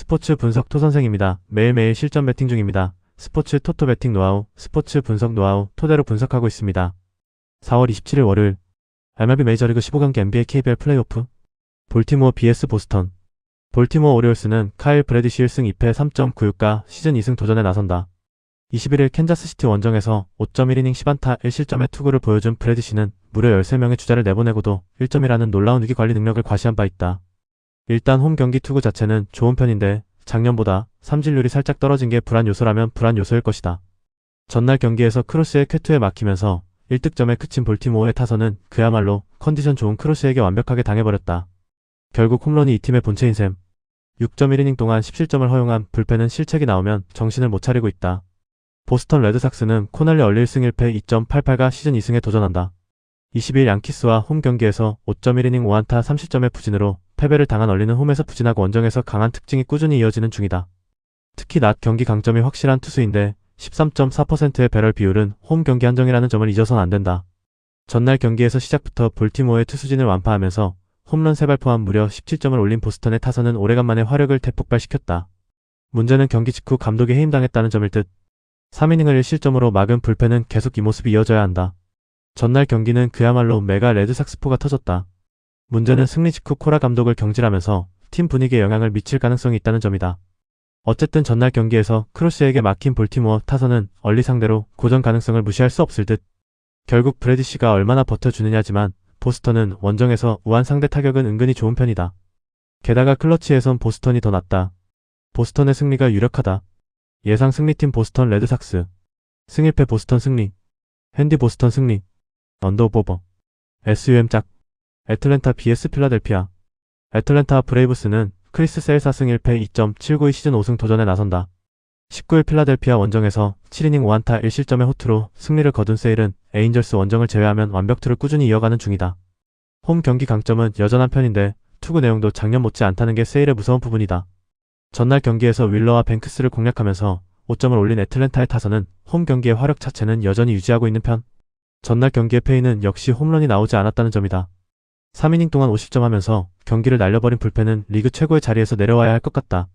스포츠 분석 토선생입니다. 매일매일 실전 배팅 중입니다. 스포츠 토토 배팅 노하우, 스포츠 분석 노하우 토대로 분석하고 있습니다. 4월 27일 월요일 MLB 메이저리그 15경기 NBA KBL 플레이오프 볼티모어 vs 보스턴. 볼티모어 오리올스는 카일 브래디시 1승 2패 3.96가 시즌 2승 도전에 나선다. 21일 캔자스시티 원정에서 5.1이닝 10안타 1실점의 투구를 보여준 브래디시는 무려 13명의 주자를 내보내고도 1점이라는 놀라운 위기 관리 능력을 과시한 바 있다. 일단 홈 경기 투구 자체는 좋은 편인데 작년보다 삼진율이 살짝 떨어진 게 불안 요소라면 불안 요소일 것이다. 전날 경기에서 크로스의 쾌투에 막히면서 1득점에 그친 볼티모어의 타선은 그야말로 컨디션 좋은 크로스에게 완벽하게 당해버렸다. 결국 홈런이 이 팀의 본체인 셈. 6.1이닝 동안 10실점을 허용한 불펜은 실책이 나오면 정신을 못 차리고 있다. 보스턴 레드삭스는 코날리 얼리 1승 1패 2.88가 시즌 2승에 도전한다. 22일 양키스와 홈 경기에서 5.1이닝 5안타 3실점의 부진으로 패배를 당한 얼리는 홈에서 부진하고 원정에서 강한 특징이 꾸준히 이어지는 중이다. 특히 낮 경기 강점이 확실한 투수인데 13.4%의 배럴 비율은 홈 경기 한정이라는 점을 잊어서는 안 된다. 전날 경기에서 시작부터 볼티모어의 투수진을 완파하면서 홈런 3발 포함 무려 17점을 올린 보스턴의 타선은 오래간만에 화력을 대폭발시켰다. 문제는 경기 직후 감독이 해임당했다는 점일 듯. 3이닝을 1실점으로 막은 불펜은 계속 이 모습이 이어져야 한다. 전날 경기는 그야말로 메가 레드삭스포가 터졌다. 문제는 승리 직후 코라 감독을 경질하면서 팀 분위기에 영향을 미칠 가능성이 있다는 점이다. 어쨌든 전날 경기에서 크로스에게 막힌 볼티모어 타선은 얼리 상대로 고전 가능성을 무시할 수 없을 듯. 결국 브래디시가 얼마나 버텨주느냐지만 보스턴은 원정에서 우한 상대 타격은 은근히 좋은 편이다. 게다가 클러치에선 보스턴이 더 낫다. 보스턴의 승리가 유력하다. 예상 승리팀 보스턴 레드삭스. 승 1패 보스턴 승리. 핸디 보스턴 승리. 언더오버. SUM 짝. 애틀랜타 vs 필라델피아. 애틀랜타 브레이브스는 크리스 셀 4승 1패 2.792 시즌 5승 도전에 나선다. 19일 필라델피아 원정에서 7이닝 5안타 1실점의 호투로 승리를 거둔 세일은 에인절스 원정을 제외하면 완벽투를 꾸준히 이어가는 중이다. 홈 경기 강점은 여전한 편인데 투구 내용도 작년 못지 않다는 게 세일의 무서운 부분이다. 전날 경기에서 윌러와 뱅크스를 공략하면서 5점을 올린 애틀랜타의 타선은 홈 경기의 화력 자체는 여전히 유지하고 있는 편. 전날 경기의 패인은 역시 홈런이 나오지 않았다는 점이다. 3이닝 동안 50점 하면서 경기를 날려버린 불펜은 리그 최고의 자리에서 내려와야 할 것 같다.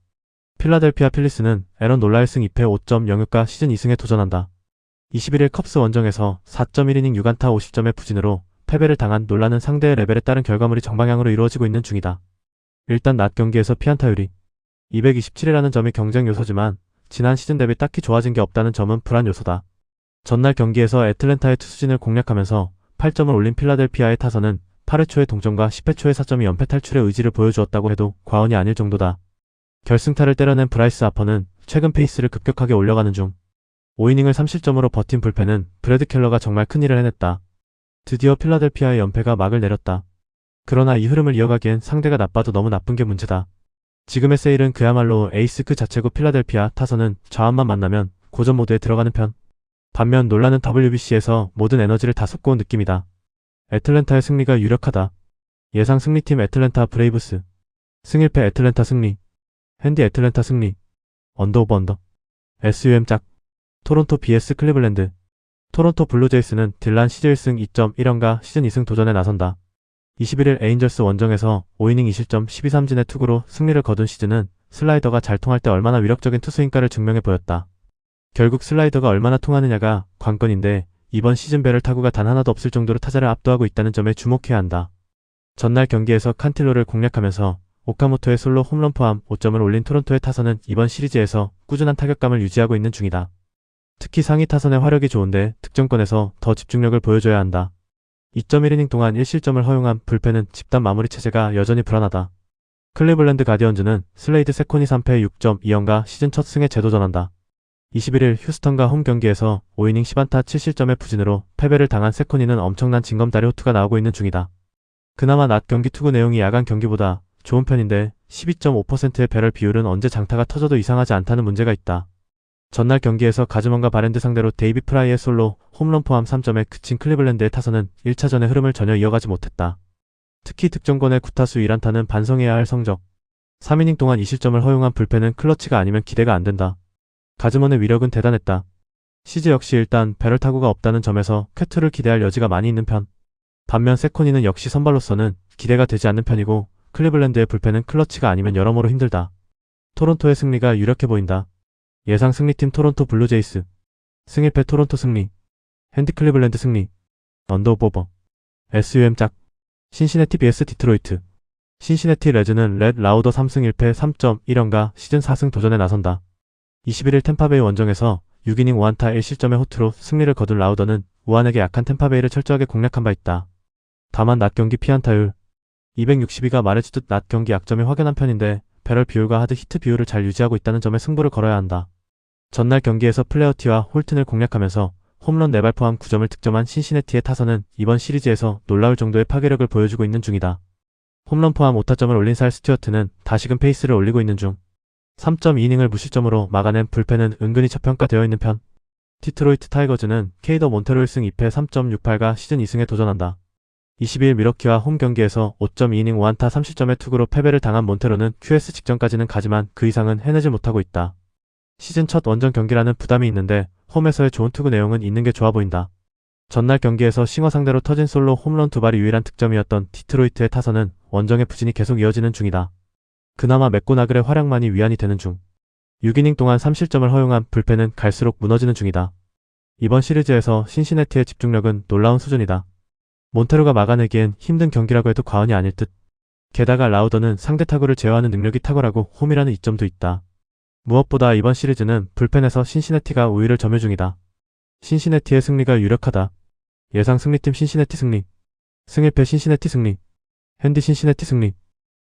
필라델피아 필리스는 에런 놀라 1승 2패 5.06가 시즌 2승에 도전한다. 21일 컵스 원정에서 4.1이닝 6안타 50점의 부진으로 패배를 당한 놀라는 상대의 레벨에 따른 결과물이 정방향으로 이루어지고 있는 중이다. 일단 낮 경기에서 피안타율이 227이라는 점이 경쟁 요소지만 지난 시즌 대비 딱히 좋아진 게 없다는 점은 불안 요소다. 전날 경기에서 애틀랜타의 투수진을 공략하면서 8점을 올린 필라델피아의 타선은 8회 초의 동점과 10회 초의 4점이 연패 탈출의 의지를 보여주었다고 해도 과언이 아닐 정도다. 결승타를 때려낸 브라이스 하퍼는 최근 페이스를 급격하게 올려가는 중. 5이닝을 3실점으로 버틴 불펜은 브래드 켈러가 정말 큰일을 해냈다. 드디어 필라델피아의 연패가 막을 내렸다. 그러나 이 흐름을 이어가기엔 상대가 나빠도 너무 나쁜 게 문제다. 지금의 세일은 그야말로 에이스 그 자체고 필라델피아 타선은 좌완만 만나면 고전 모드에 들어가는 편. 반면 놀라는 WBC에서 모든 에너지를 다 쏟고 온 느낌이다. 애틀랜타의 승리가 유력하다. 예상 승리팀 애틀랜타 브레이브스. 승 1패 애틀랜타 승리. 핸디 애틀랜타 승리. 언더오버 언더. SUM 짝. 토론토 vs 클리블랜드. 토론토 블루제이스는 딜란 시즌 1승 2.1연가 시즌 2승 도전에 나선다. 21일 에인절스 원정에서 5이닝 2실점 12삼진의 투구로 승리를 거둔 시즌은 슬라이더가 잘 통할 때 얼마나 위력적인 투수인가를 증명해 보였다. 결국 슬라이더가 얼마나 통하느냐가 관건인데 이번 시즌 배럴 타구가 단 하나도 없을 정도로 타자를 압도하고 있다는 점에 주목해야 한다. 전날 경기에서 칸틸로를 공략하면서 오카모토의 솔로 홈런 포함 5점을 올린 토론토의 타선은 이번 시리즈에서 꾸준한 타격감을 유지하고 있는 중이다. 특히 상위 타선의 화력이 좋은데 득점권에서 더 집중력을 보여줘야 한다. 2.1이닝 동안 1실점을 허용한 불펜은 집단 마무리 체제가 여전히 불안하다. 클리블랜드 가디언즈는 슬레이드 세코니 3패 6.2연가 시즌 첫 승에 재도전한다. 21일 휴스턴과 홈 경기에서 5이닝 10안타 7실점의 부진으로 패배를 당한 세코니는 엄청난 징검다리 호투가 나오고 있는 중이다. 그나마 낮 경기 투구 내용이 야간 경기보다 좋은 편인데 12.5%의 배럴 비율은 언제 장타가 터져도 이상하지 않다는 문제가 있다. 전날 경기에서 가즈먼과 바렌드 상대로 데이비 프라이의 솔로 홈런 포함 3점에 그친 클리블랜드의 타선은 1차전의 흐름을 전혀 이어가지 못했다. 특히 득점권의 9타수 1안타는 반성해야 할 성적. 3이닝 동안 2실점을 허용한 불펜은 클러치가 아니면 기대가 안 된다. 가즈먼의 위력은 대단했다. 시즈 역시 일단 배럴 타구가 없다는 점에서 쾌투를 기대할 여지가 많이 있는 편. 반면 세코니는 역시 선발로서는 기대가 되지 않는 편이고 클리블랜드의 불펜은 클러치가 아니면 여러모로 힘들다. 토론토의 승리가 유력해 보인다. 예상 승리팀 토론토 블루제이스. 승일패 토론토 승리. 핸디 클리블랜드 승리. 언더오버. SUM 짝. 신시내티 vs 디트로이트. 신시내티 레즈는 렛 라우더 3승 1패 3.1연가 시즌 4승 도전에 나선다. 21일 템파베이 원정에서 6이닝 5안타 1실점의 호투로 승리를 거둔 라우더는 우한에게 약한 템파베이를 철저하게 공략한 바 있다. 다만 낮 경기 피안타율 262가 말해주듯 낮 경기 약점이 확연한 편인데 배럴 비율과 하드 히트 비율을 잘 유지하고 있다는 점에 승부를 걸어야 한다. 전날 경기에서 플레어티와 홀튼을 공략하면서 홈런 4발 포함 9점을 득점한 신시내티의 타선은 이번 시리즈에서 놀라울 정도의 파괴력을 보여주고 있는 중이다. 홈런 포함 5타점을 올린 살 스튜어트는 다시금 페이스를 올리고 있는 중. 3.2이닝을 무실점으로 막아낸 불펜은 은근히 저평가되어 있는 편. 디트로이트 타이거즈는 케이더 몬테로 1승 2패 3.68가 시즌 2승에 도전한다. 22일 미러키와 홈 경기에서 5.2이닝 5안타 3실점의 투구로 패배를 당한 몬테로는 QS 직전까지는 가지만 그 이상은 해내지 못하고 있다. 시즌 첫 원정 경기라는 부담이 있는데 홈에서의 좋은 투구 내용은 있는 게 좋아 보인다. 전날 경기에서 싱어 상대로 터진 솔로 홈런 2발이 유일한 득점이었던 디트로이트의 타선은 원정의 부진이 계속 이어지는 중이다. 그나마 맥고나글의 활약만이 위안이 되는 중. 6이닝 동안 3실점을 허용한 불펜은 갈수록 무너지는 중이다. 이번 시리즈에서 신시내티의 집중력은 놀라운 수준이다. 몬테로가 막아내기엔 힘든 경기라고 해도 과언이 아닐 듯. 게다가 라우더는 상대 타구를 제어하는 능력이 탁월하고 홈이라는 이점도 있다. 무엇보다 이번 시리즈는 불펜에서 신시내티가 우위를 점유 중이다. 신시내티의 승리가 유력하다. 예상 승리팀 신시내티 승리. 승일패 신시내티 승리. 핸디 신시내티 승리.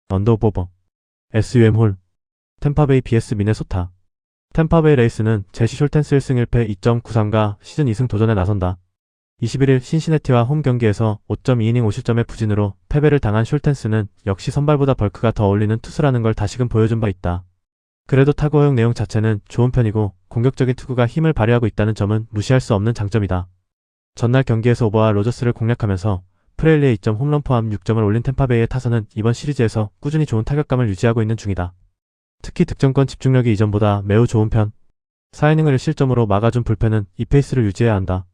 언더오버. SUM 홀. 템파베이 vs 미네소타. 템파베이 레이스는 제시 숄텐스 1승 1패 2.93가 시즌 2승 도전에 나선다. 21일 신시내티와 홈 경기에서 5.2이닝 5실점의 부진으로 패배를 당한 숄텐스는 역시 선발보다 벌크가 더 어울리는 투수라는 걸 다시금 보여준 바 있다. 그래도 타구 허용 내용 자체는 좋은 편이고 공격적인 투구가 힘을 발휘하고 있다는 점은 무시할 수 없는 장점이다. 전날 경기에서 오버와 로저스를 공략하면서 프레일리의 2점 홈런 포함 6점을 올린 템파베이의 타선은 이번 시리즈에서 꾸준히 좋은 타격감을 유지하고 있는 중이다. 특히 득점권 집중력이 이전보다 매우 좋은 편. 4이닝을 1실점으로 막아준 불펜은 이 페이스를 유지해야 한다.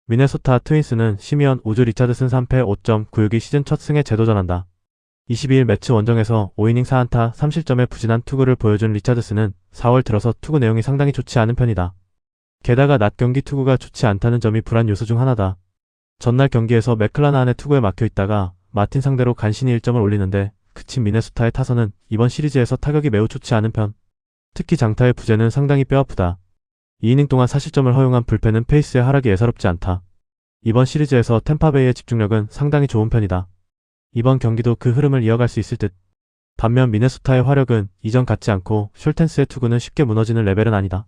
미네소타 트윈스는 시미언 우즈 리차드슨 3패 5.96이 시즌 첫 승에 재도전한다. 22일 매치 원정에서 5이닝 4안타 3실점의 부진한 투구를 보여준 리차드슨은 4월 들어서 투구 내용이 상당히 좋지 않은 편이다. 게다가 낮 경기 투구가 좋지 않다는 점이 불안 요소 중 하나다. 전날 경기에서 맥클라나한의 투구에 막혀있다가 마틴 상대로 간신히 1점을 올리는데 그친 미네소타의 타선은 이번 시리즈에서 타격이 매우 좋지 않은 편. 특히 장타의 부재는 상당히 뼈아프다. 2이닝 동안 4실점을 허용한 불펜은 페이스의 하락이 예사롭지 않다. 이번 시리즈에서 템파베이의 집중력은 상당히 좋은 편이다. 이번 경기도 그 흐름을 이어갈 수 있을 듯. 반면 미네소타의 화력은 이전 같지 않고 숄텐스의 투구는 쉽게 무너지는 레벨은 아니다.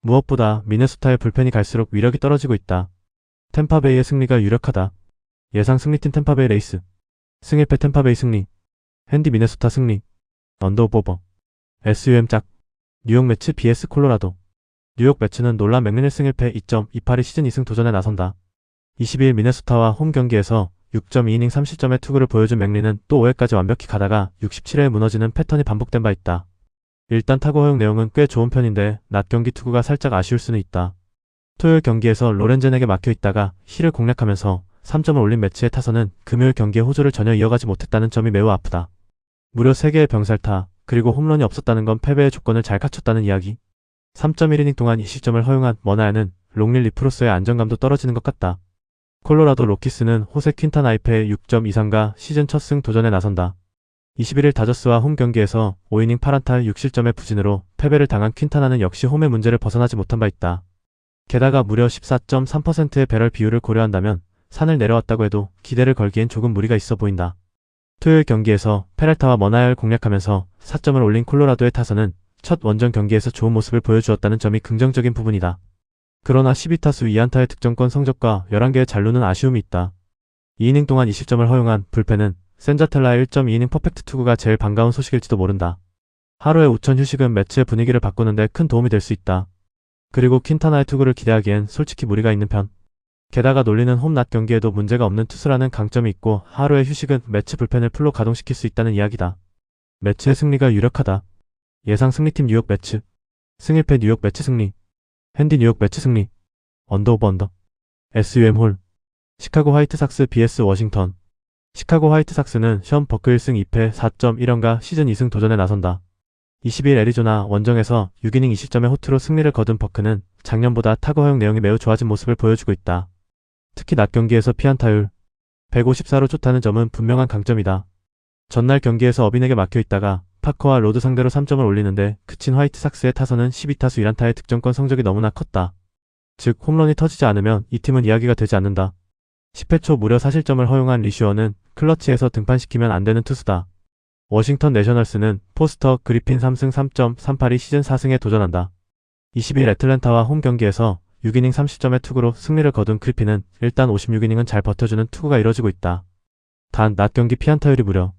무엇보다 미네소타의 불펜이 갈수록 위력이 떨어지고 있다. 템파베이의 승리가 유력하다. 예상 승리팀 템파베이 레이스. 승일패 템파베이 승리. 핸디 미네소타 승리. 언더오버. SUM 짝. 뉴욕 매치 vs 콜로라도. 뉴욕 매치는 놀란 맥리넬 승일패 2.28이 시즌 2승 도전에 나선다. 22일 미네소타와 홈 경기에서 6.2이닝 3실점의 투구를 보여준 맥리는 또 5회까지 완벽히 가다가 67회에 무너지는 패턴이 반복된 바 있다. 일단 타구 허용 내용은 꽤 좋은 편인데 낮 경기 투구가 살짝 아쉬울 수는 있다. 토요일 경기에서 로렌젠에게 막혀있다가 힐을 공략하면서 3점을 올린 매치의 타선은 금요일 경기의 호조를 전혀 이어가지 못했다는 점이 매우 아프다. 무려 3개의 병살타, 그리고 홈런이 없었다는 건 패배의 조건을 잘 갖췄다는 이야기. 3.1이닝 동안 2실점을 허용한 머나야는 롱릴리프로서의 안정감도 떨어지는 것 같다. 콜로라도 로키스는 호세 퀸타나이페의 6.23가 시즌 첫 승 도전에 나선다. 21일 다저스와 홈 경기에서 5이닝 8안타 6실점의 부진으로 패배를 당한 퀸타나는 역시 홈의 문제를 벗어나지 못한 바 있다. 게다가 무려 14.3%의 배럴 비율을 고려한다면 산을 내려왔다고 해도 기대를 걸기엔 조금 무리가 있어 보인다. 토요일 경기에서 페랄타와 머나야를 공략하면서 4점을 올린 콜로라도의 타선은 첫 원정 경기에서 좋은 모습을 보여주었다는 점이 긍정적인 부분이다. 그러나 12타수 2안타의 득점권 성적과 11개의 잔루는 아쉬움이 있다. 2이닝 동안 20점을 허용한 불펜은 센자텔라의 1.2이닝 퍼펙트 투구가 제일 반가운 소식일지도 모른다. 하루의 우천 휴식은 매치의 분위기를 바꾸는데 큰 도움이 될 수 있다. 그리고 퀸타나의 투구를 기대하기엔 솔직히 무리가 있는 편. 게다가 놀리는 홈 낮 경기에도 문제가 없는 투수라는 강점이 있고 하루의 휴식은 매치 불펜을 풀로 가동시킬 수 있다는 이야기다. 매치의 승리가 유력하다. 예상 승리팀 뉴욕 매치. 승일패 뉴욕 매치 승리. 핸디 뉴욕 매치 승리. 언더오버 언더. SUM 홀. 시카고 화이트삭스 vs 워싱턴. 시카고 화이트삭스는 션 버크 1승 2패 4.1연가 시즌 2승 도전에 나선다. 22일 애리조나 원정에서 6이닝 2실점의 호투로 승리를 거둔 버크는 작년보다 타구 허용 내용이 매우 좋아진 모습을 보여주고 있다. 특히 낮 경기에서 피안타율 154로 좋다는 점은 분명한 강점이다. 전날 경기에서 어빈에게 막혀있다가 파커와 로드 상대로 3점을 올리는데 그친 화이트삭스의 타선은 12타수 1안타의 득점권 성적이 너무나 컸다. 즉 홈런이 터지지 않으면 이 팀은 이야기가 되지 않는다. 10회 초 무려 4실점을 허용한 리슈어는 클러치에서 등판시키면 안 되는 투수다. 워싱턴 내셔널스는 포스터 그리핀 3승 3.38이 시즌 4승에 도전한다. 20일 애틀랜타와 홈 경기에서 6이닝 30점의 투구로 승리를 거둔 그리핀은 일단 56이닝은 잘 버텨주는 투구가 이뤄지고 있다. 단 낮 경기 피안타율이 무려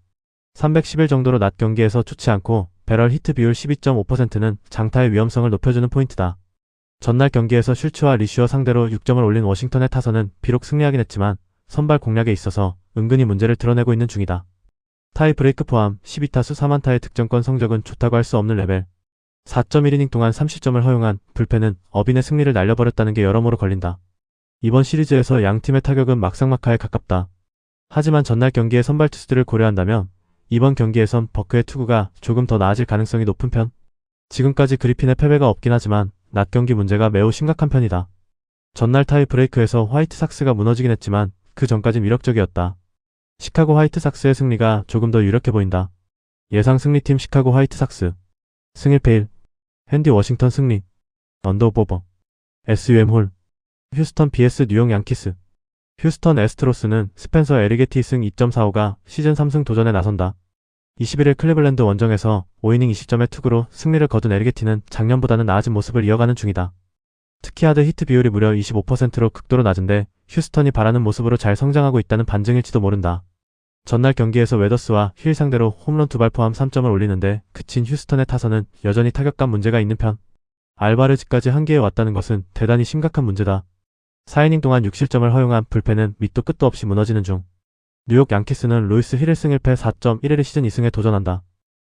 311 정도로 낮 경기에서 좋지 않고 배럴 히트 비율 12.5%는 장타의 위험성을 높여주는 포인트다. 전날 경기에서 슐츠와 리슈어 상대로 6점을 올린 워싱턴의 타선은 비록 승리하긴 했지만 선발 공략에 있어서 은근히 문제를 드러내고 있는 중이다. 타이 브레이크 포함 12타수 3안타의 득점권 성적은 좋다고 할 수 없는 레벨. 4.1이닝 동안 3실점을 허용한 불펜은 어빈의 승리를 날려버렸다는 게 여러모로 걸린다. 이번 시리즈에서 양 팀의 타격은 막상막하에 가깝다. 하지만 전날 경기의 선발 투수들을 고려한다면 이번 경기에선 버크의 투구가 조금 더 나아질 가능성이 높은 편. 지금까지 그리핀의 패배가 없긴 하지만 낮 경기 문제가 매우 심각한 편이다. 전날 타이 브레이크에서 화이트삭스가 무너지긴 했지만 그 전까진 위력적이었다. 시카고 화이트삭스의 승리가 조금 더 유력해 보인다. 예상 승리팀 시카고 화이트삭스 승 1패 1 핸디 워싱턴 승리 언더오버 SUM 홀 휴스턴 vs 뉴욕 양키스 휴스턴 애스트로스는 스펜서 에리게티 승 2.45가 시즌 3승 도전에 나선다. 21일 클리블랜드 원정에서 5이닝 20점의 투구로 승리를 거둔 에리게티는 작년보다는 나아진 모습을 이어가는 중이다. 특히 하드 히트 비율이 무려 25%로 극도로 낮은데 휴스턴이 바라는 모습으로 잘 성장하고 있다는 반증일지도 모른다. 전날 경기에서 웨더스와 힐 상대로 홈런 2발 포함 3점을 올리는데 그친 휴스턴의 타선은 여전히 타격감 문제가 있는 편. 알바르즈까지 한계에 왔다는 것은 대단히 심각한 문제다. 4이닝 동안 6실점을 허용한 불펜은 밑도 끝도 없이 무너지는 중. 뉴욕 양키스는 루이스 힐 1승 1패 4.11의 시즌 2승에 도전한다.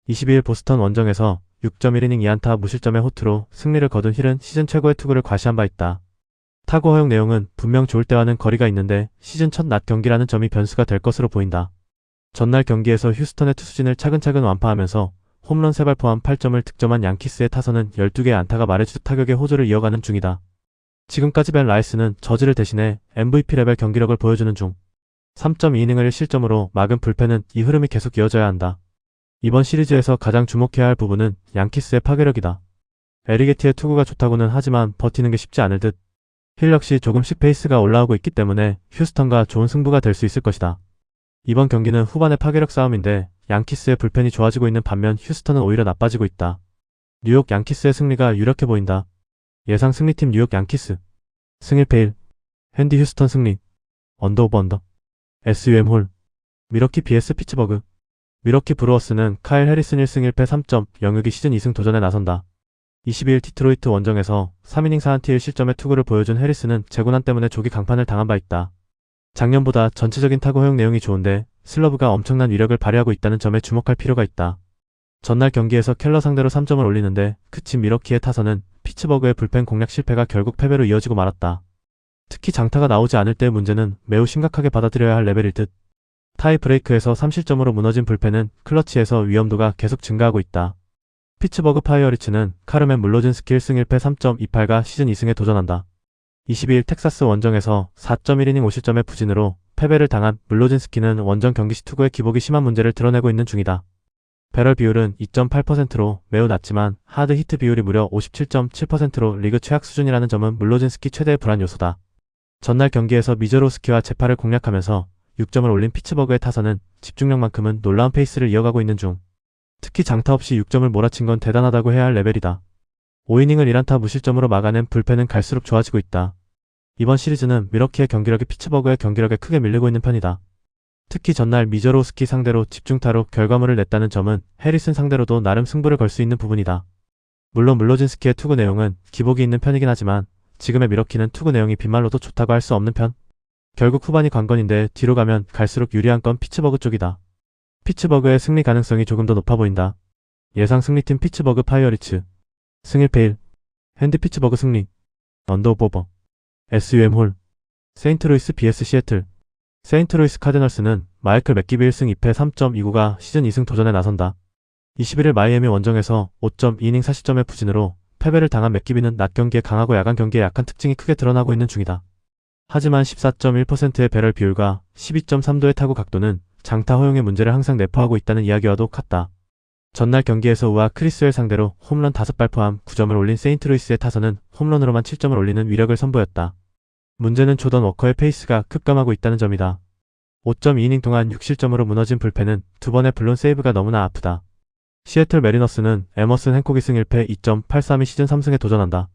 22일 보스턴 원정에서 6.1이닝 2안타 무실점의 호투로 승리를 거둔 힐은 시즌 최고의 투구를 과시한 바 있다. 타구 허용 내용은 분명 좋을 때와는 거리가 있는데 시즌 첫 낮 경기라는 점이 변수가 될 것으로 보인다. 전날 경기에서 휴스턴의 투수진을 차근차근 완파하면서 홈런 3발 포함 8점을 득점한 양키스의 타선은 12개의 안타가 말해주듯 타격의 호조를 이어가는 중이다. 지금까지 벤 라이스는 저지를 대신해 MVP 레벨 경기력을 보여주는 중. 3.2이닝을 1실점으로 막은 불펜은 이 흐름이 계속 이어져야 한다. 이번 시리즈에서 가장 주목해야 할 부분은 양키스의 파괴력이다. 에리게티의 투구가 좋다고는 하지만 버티는 게 쉽지 않을 듯. 힐 역시 조금씩 페이스가 올라오고 있기 때문에 휴스턴과 좋은 승부가 될 수 있을 것이다. 이번 경기는 후반의 파괴력 싸움인데 양키스의 불펜이 좋아지고 있는 반면 휴스턴은 오히려 나빠지고 있다. 뉴욕 양키스의 승리가 유력해 보인다. 예상 승리팀 뉴욕 양키스 승 1패 1 핸디 휴스턴 승리 언더오버 언더 SUM 홀 미러키 vs 피츠버그 미러키 브루어스는 카일 해리슨 1승 1패 3.06이 시즌 2승 도전에 나선다. 22일 디트로이트 원정에서 3이닝 4안타 1실점의 투구를 보여준 해리스는 재고난 때문에 조기 강판을 당한 바 있다. 작년보다 전체적인 타구 허용 내용이 좋은데 슬러브가 엄청난 위력을 발휘하고 있다는 점에 주목할 필요가 있다. 전날 경기에서 켈러 상대로 3점을 올리는데 그친 미러키의 타선은 피츠버그의 불펜 공략 실패가 결국 패배로 이어지고 말았다. 특히 장타가 나오지 않을 때의 문제는 매우 심각하게 받아들여야 할 레벨일 듯. 타이 브레이크에서 3실점으로 무너진 불펜은 클러치에서 위험도가 계속 증가하고 있다. 피츠버그 파이어리츠는 카르멘 물로진스키 1승 1패 3.28가 시즌 2승에 도전한다. 22일 텍사스 원정에서 4.1이닝 5실점의 부진으로 패배를 당한 물로진스키는 원정 경기 시 투구의 기복이 심한 문제를 드러내고 있는 중이다. 배럴 비율은 2.8%로 매우 낮지만 하드 히트 비율이 무려 57.7%로 리그 최악 수준이라는 점은 물로진스키 최대의 불안 요소다. 전날 경기에서 미저로스키와 제파를 공략하면서 6점을 올린 피츠버그의 타선은 집중력만큼은 놀라운 페이스를 이어가고 있는 중. 특히 장타 없이 6점을 몰아친 건 대단하다고 해야 할 레벨이다. 5이닝을 1안타 무실점으로 막아낸 불펜은 갈수록 좋아지고 있다. 이번 시리즈는 미러키의 경기력이 피츠버그의 경기력에 크게 밀리고 있는 편이다. 특히 전날 미저로스키 상대로 집중타로 결과물을 냈다는 점은 해리슨 상대로도 나름 승부를 걸 수 있는 부분이다. 물론 물로진스키의 투구 내용은 기복이 있는 편이긴 하지만 지금의 미러키는 투구 내용이 빈말로도 좋다고 할 수 없는 편. 결국 후반이 관건인데 뒤로 가면 갈수록 유리한 건 피츠버그 쪽이다. 피츠버그의 승리 가능성이 조금 더 높아 보인다. 예상 승리팀 피츠버그 파이어리츠 승 1패 1 핸디 피츠버그 승리 언더오버 SUM 홀 세인트루이스 vs 시애틀 세인트루이스 카디널스는 마이클 맥기비 1승 2패 3.29가 시즌 2승 도전에 나선다. 21일 마이애미 원정에서 5.2이닝 4실점의 부진으로 패배를 당한 맥기비는 낮 경기에 강하고 야간 경기에 약한 특징이 크게 드러나고 있는 중이다. 하지만 14.1%의 배럴 비율과 12.3도의 타구 각도는 장타 허용의 문제를 항상 내포하고 있다는 이야기와도 같다. 전날 경기에서 우아 크리스웰 상대로 홈런 5발 포함 9점을 올린 세인트루이스의 타선은 홈런으로만 7점을 올리는 위력을 선보였다. 문제는 조던 워커의 페이스가 급감하고 있다는 점이다. 5.2이닝 동안 6실점으로 무너진 불펜은 2번의 블론 세이브가 너무나 아프다. 시애틀 메리너스는 에머슨 행콕이 승 1패 2.832 시즌 3승에 도전한다.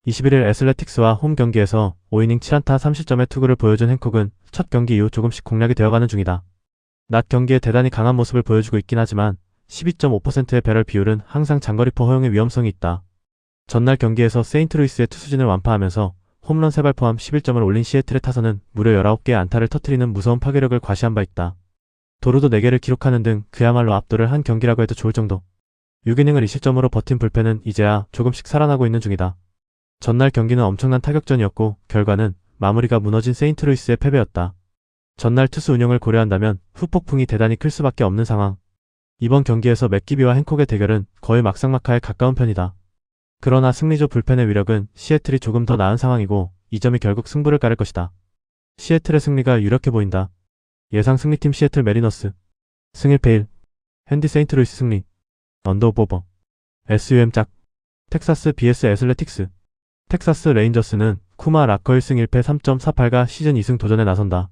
21일 애슬레틱스와 홈 경기에서 5이닝 7안타 3실점의 투구를 보여준 행콕은 첫 경기 이후 조금씩 공략이 되어가는 중이다. 낮 경기에 대단히 강한 모습을 보여주고 있긴 하지만 12.5%의 배럴 비율은 항상 장거리포 허용의 위험성이 있다. 전날 경기에서 세인트루이스의 투수진을 완파하면서 홈런 3발 포함 11점을 올린 시애틀의 타선은 무려 19개의 안타를 터뜨리는 무서운 파괴력을 과시한 바 있다. 도루도 4개를 기록하는 등 그야말로 압도를 한 경기라고 해도 좋을 정도. 6이닝을 2실점으로 버틴 불펜은 이제야 조금씩 살아나고 있는 중이다. 전날 경기는 엄청난 타격전이었고 결과는 마무리가 무너진 세인트루이스의 패배였다. 전날 투수 운영을 고려한다면 후폭풍이 대단히 클 수밖에 없는 상황. 이번 경기에서 맥기비와 행콕의 대결은 거의 막상막하에 가까운 편이다. 그러나 승리조 불펜의 위력은 시애틀이 조금 더 나은 상황이고 이 점이 결국 승부를 가를 것이다. 시애틀의 승리가 유력해 보인다. 예상 승리팀 시애틀 메리너스 승 1패 1 핸디 세인트루이스 승리 언더오버 SUM 짝 텍사스 vs 애슬레틱스 텍사스 레인저스는 쿠마 라커일 승 1패 3.48가 시즌 2승 도전에 나선다.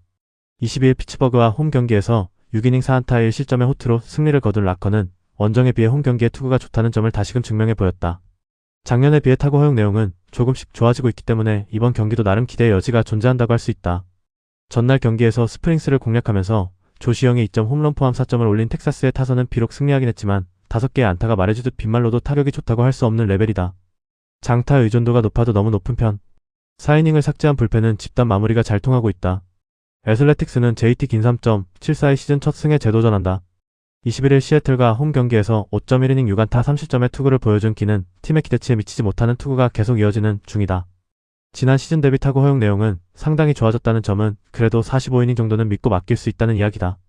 22일 피츠버그와 홈 경기에서 6이닝 4안타 1실점의 호투로 승리를 거둔 라커는 원정에 비해 홈 경기의 투구가 좋다는 점을 다시금 증명해 보였다. 작년에 비해 타구 허용 내용은 조금씩 좋아지고 있기 때문에 이번 경기도 나름 기대의 여지가 존재한다고 할 수 있다. 전날 경기에서 스프링스를 공략하면서 조시영의 2점 홈런 포함 4점을 올린 텍사스의 타선은 비록 승리하긴 했지만 5개의 안타가 말해주듯 빗말로도 타격이 좋다고 할 수 없는 레벨이다. 장타 의존도가 높아도 너무 높은 편. 4이닝을 삭제한 불펜은 집단 마무리가 잘 통하고 있다. 애슬레틱스는 JT 긴 3.74의 시즌 첫 승에 재도전한다. 21일 시애틀과 홈 경기에서 5.1이닝 6안타 3실점의 투구를 보여준 기는 팀의 기대치에 미치지 못하는 투구가 계속 이어지는 중이다. 지난 시즌 대비 타구 허용 내용은 상당히 좋아졌다는 점은 그래도 45이닝 정도는 믿고 맡길 수 있다는 이야기다.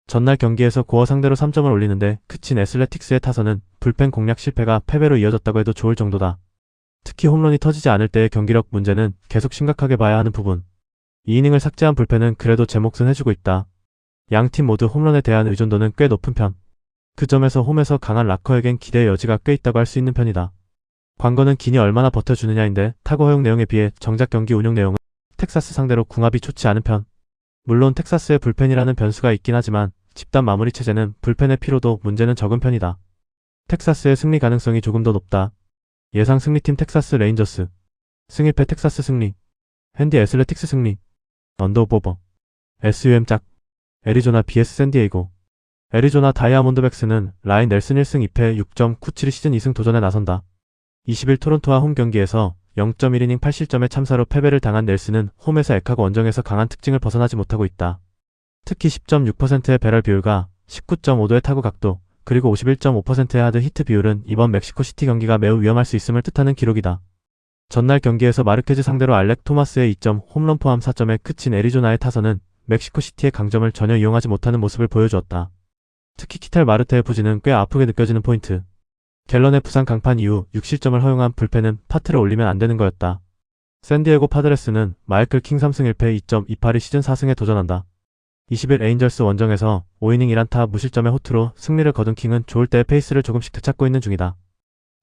전날 경기에서 고어 상대로 3점을 올리는데 그친 애슬레틱스의 타선은 불펜 공략 실패가 패배로 이어졌다고 해도 좋을 정도다. 특히 홈런이 터지지 않을 때의 경기력 문제는 계속 심각하게 봐야 하는 부분. 2이닝을 삭제한 불펜은 그래도 제 몫은 해주고 있다. 양팀 모두 홈런에 대한 의존도는 꽤 높은 편. 그 점에서 홈에서 강한 라커에겐 기대의 여지가 꽤 있다고 할 수 있는 편이다. 관건은 기니 얼마나 버텨주느냐인데 타구 허용 내용에 비해 정작 경기 운영 내용은 텍사스 상대로 궁합이 좋지 않은 편. 물론 텍사스의 불펜이라는 변수가 있긴 하지만 집단 마무리 체제는 불펜의 피로도 문제는 적은 편이다. 텍사스의 승리 가능성이 조금 더 높다. 예상 승리팀 텍사스 레인저스 승 1패 텍사스 승리 핸디 애슬레틱스 승리 언더오버 SUM 짝 애리조나 vs 샌디에이고 애리조나 다이아몬드백스는 라인 넬슨 1승 2패 6.97 시즌 2승 도전에 나선다. 20일 토론토와 홈 경기에서 0.1이닝 8실점의 참사로 패배를 당한 넬슨은 홈에서 액하고 원정에서 강한 특징을 벗어나지 못하고 있다. 특히 10.6%의 배럴 비율과 19.5도의 타구 각도 그리고 51.5%의 하드 히트 비율은 이번 멕시코시티 경기가 매우 위험할 수 있음을 뜻하는 기록이다. 전날 경기에서 마르케즈 상대로 알렉 토마스의 2점 홈런 포함 4점에 그친 애리조나의 타선은 멕시코시티의 강점을 전혀 이용하지 못하는 모습을 보여주었다. 특히 키탈 마르테의 부진은 꽤 아프게 느껴지는 포인트. 갤런의 부상 강판 이후 6실점을 허용한 불펜은 파트를 올리면 안 되는 거였다. 샌디에고 파드레스는 마이클 킹 3승 1패 2.28의 시즌 4승에 도전한다. 20일 에인절스 원정에서 5이닝 1안타 무실점의 호투로 승리를 거둔 킹은 좋을 때의 페이스를 조금씩 되찾고 있는 중이다.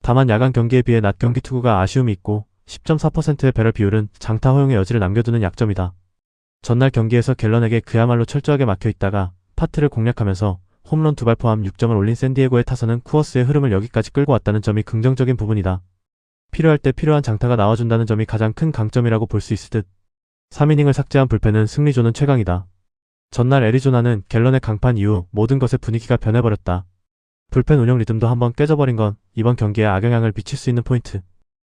다만 야간 경기에 비해 낮 경기 투구가 아쉬움이 있고 10.4%의 배럴 비율은 장타 허용의 여지를 남겨두는 약점이다. 전날 경기에서 갤런에게 그야말로 철저하게 막혀있다가 파트를 공략하면서 홈런 2발 포함 6점을 올린 샌디에고의 타선은 쿠어스의 흐름을 여기까지 끌고 왔다는 점이 긍정적인 부분이다. 필요할 때 필요한 장타가 나와준다는 점이 가장 큰 강점이라고 볼 수 있을 듯. 3이닝을 삭제한 불펜은 승리조는 최강이다. 전날 애리조나는 갤런의 강판 이후 모든 것의 분위기가 변해버렸다. 불펜 운영 리듬도 한번 깨져버린 건 이번 경기에 악영향을 미칠 수 있는 포인트.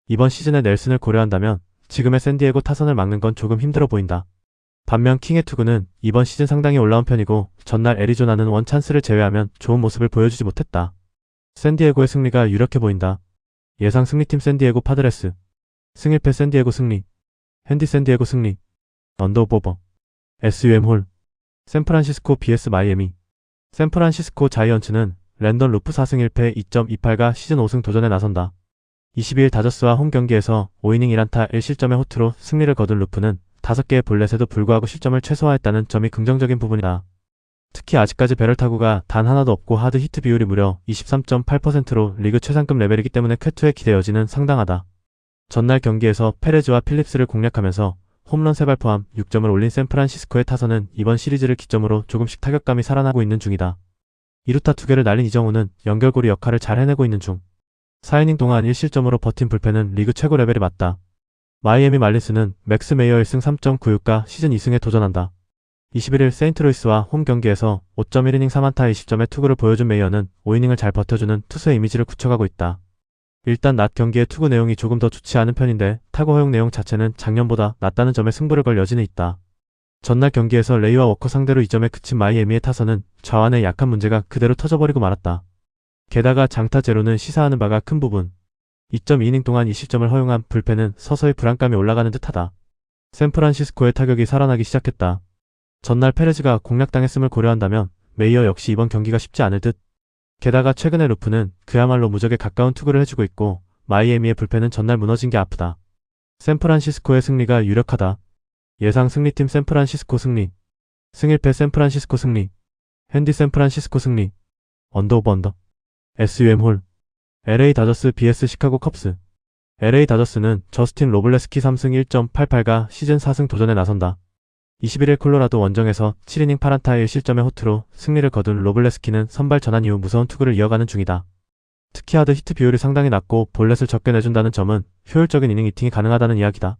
이번 시즌의 넬슨을 고려한다면 지금의 샌디에고 타선을 막는 건 조금 힘들어 보인다. 반면 킹의 투구는 이번 시즌 상당히 올라온 편이고 전날 애리조나는 원 찬스를 제외하면 좋은 모습을 보여주지 못했다. 샌디에고의 승리가 유력해 보인다. 예상 승리팀 샌디에고 파드레스 승 1패 샌디에고 승리 핸디 샌디에고 승리 언더오버 SUM 홀 샌프란시스코 vs 마이애미 샌프란시스코 자이언츠는 랜던 루프 4승 1패 2.28가 시즌 5승 도전에 나선다. 22일 다저스와 홈 경기에서 5이닝 1안타 1실점의 호투로 승리를 거둔 루프는 5개의 볼넷에도 불구하고 실점을 최소화했다는 점이 긍정적인 부분이다. 특히 아직까지 배럴 타구가 단 하나도 없고 하드 히트 비율이 무려 23.8%로 리그 최상급 레벨이기 때문에 쾌투의 기대 여지는 상당하다. 전날 경기에서 페레즈와 필립스를 공략하면서 홈런 3발 포함 6점을 올린 샌프란시스코의 타선은 이번 시리즈를 기점으로 조금씩 타격감이 살아나고 있는 중이다. 2루타 2개를 날린 이정우는 연결고리 역할을 잘 해내고 있는 중. 4이닝 동안 1실점으로 버틴 불펜은 리그 최고 레벨에 맞다. 마이애미 말린스는 맥스 메이어 1승 3.96가 시즌 2승에 도전한다. 21일 세인트루이스와 홈 경기에서 5.1이닝 3안타 20점의 투구를 보여준 메이어는 5이닝을 잘 버텨주는 투수의 이미지를 굳혀가고 있다. 일단 낮 경기의 투구 내용이 조금 더 좋지 않은 편인데 타구 허용 내용 자체는 작년보다 낮다는 점에 승부를 걸 여지는 있다. 전날 경기에서 레이와 워커 상대로 2점에 그친 마이애미의 타선은 좌완의 약한 문제가 그대로 터져버리고 말았다. 게다가 장타 제로는 시사하는 바가 큰 부분. 2.2이닝 동안 2실점을 허용한 불펜은 서서히 불안감이 올라가는 듯하다. 샌프란시스코의 타격이 살아나기 시작했다. 전날 페레즈가 공략당했음을 고려한다면 메이어 역시 이번 경기가 쉽지 않을 듯. 게다가 최근에 루프는 그야말로 무적에 가까운 투구를 해주고 있고 마이애미의 불펜은 전날 무너진 게 아프다. 샌프란시스코의 승리가 유력하다. 예상 승리팀 샌프란시스코 승리. 승1패 샌프란시스코 승리. 핸디 샌프란시스코 승리. 언더 오버 언더. SUM 홀. LA 다저스 vs 시카고 컵스. LA 다저스는 저스틴 로블레스키 3승 1.88가 시즌 4승 도전에 나선다. 21일 콜로라도 원정에서 7이닝 8안타 1실점의 호투로 승리를 거둔 로블레스키는 선발 전환 이후 무서운 투구를 이어가는 중이다. 특히 하드 히트 비율이 상당히 낮고 볼넷을 적게 내준다는 점은 효율적인 이닝 히팅이 가능하다는 이야기다.